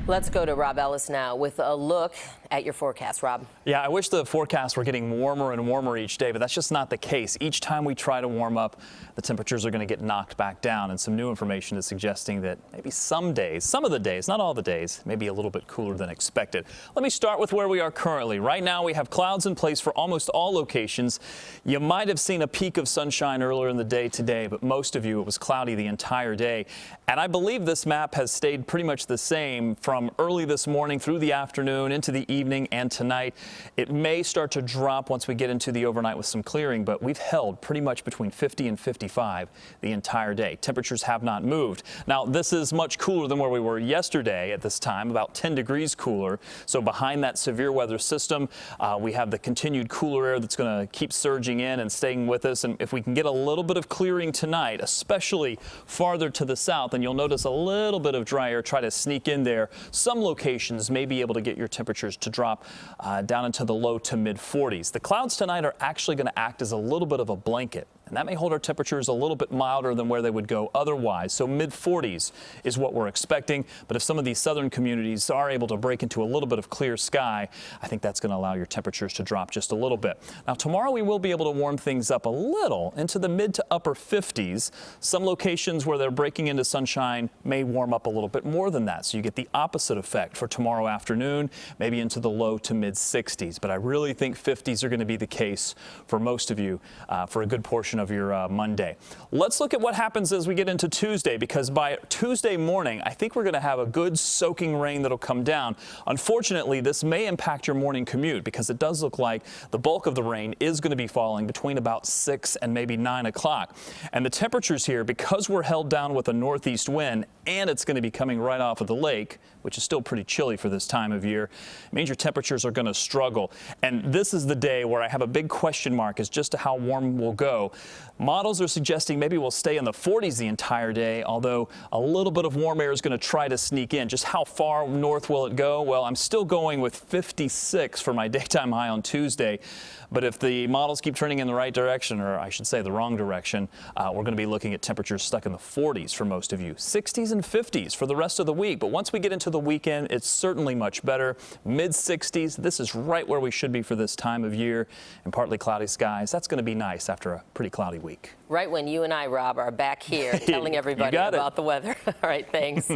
Let's go to Robb Ellis now with a look at your forecast. Rob. Yeah, I wish the forecasts were getting warmer and warmer each day, but that's just not the case. Each time we try to warm up, the temperatures are going to get knocked back down, and some new information is suggesting that maybe some days, some of the days, not all the days, may be a little bit cooler than expected. Let me start with where we are currently. Right now, we have clouds in place for almost all locations. You might have seen a peak of sunshine earlier in the day today, but most of you, it was cloudy the entire day. And I believe this map has stayed pretty much the same from early this morning through the afternoon into the evening and tonight. It may start to drop once we get into the overnight with some clearing, but we've held pretty much between 50 and 55 the entire day. Temperatures have not moved. Now, this is much cooler than where we were yesterday at this time, about 10 degrees cooler. So behind that severe weather system, we have the continued cooler air that's going to keep surging in and staying with us. And if we can get a little bit of clearing tonight, especially farther to the south, and you'll notice a little bit of dry air try to sneak in there. Some locations may be able to get your temperatures to drop down into the low to mid 40s. The clouds tonight are actually going to act as a little bit of a blanket, and that may hold our temperatures a little bit milder than where they would go otherwise. So mid 40s is what we're expecting. But if some of these southern communities are able to break into a little bit of clear sky, I think that's going to allow your temperatures to drop just a little bit. Now, tomorrow we will be able to warm things up a little into the mid to upper 50s. Some locations where they're breaking into sunshine may warm up a little bit more than that. So you get the opposite effect for tomorrow afternoon, maybe into the low to mid 60s. But I really think 50s are going to be the case for most of you for a good portion of your Monday. Let's look at what happens as we get into Tuesday, because by Tuesday morning, I think we're going to have a good soaking rain that'll come down. Unfortunately, this may impact your morning commute because it does look like the bulk of the rain is going to be falling between about 6 and maybe 9 o'clock. And the temperatures here, because we're held down with a northeast wind and it's going to be coming right off of the lake, which is still pretty chilly for this time of year, means your temperatures are going to struggle. And this is the day where I have a big question mark as just to how warm we'll go. Models are suggesting maybe we'll stay in the 40s the entire day, although a little bit of warm air is going to try to sneak in. Just how far north will it go? Well, I'm still going with 56 for my daytime high on Tuesday. But if the models keep turning in the right direction, or I should say the wrong direction, we're going to be looking at temperatures stuck in the 40s for most of you. 60s and 50s for the rest of the week. But once we get into the weekend, it's certainly much better. Mid 60s, this is right where we should be for this time of year. And partly cloudy skies, that's going to be nice after a pretty cloudy week. Right when you and I, Rob, are back here telling everybody about the weather. All right, thanks.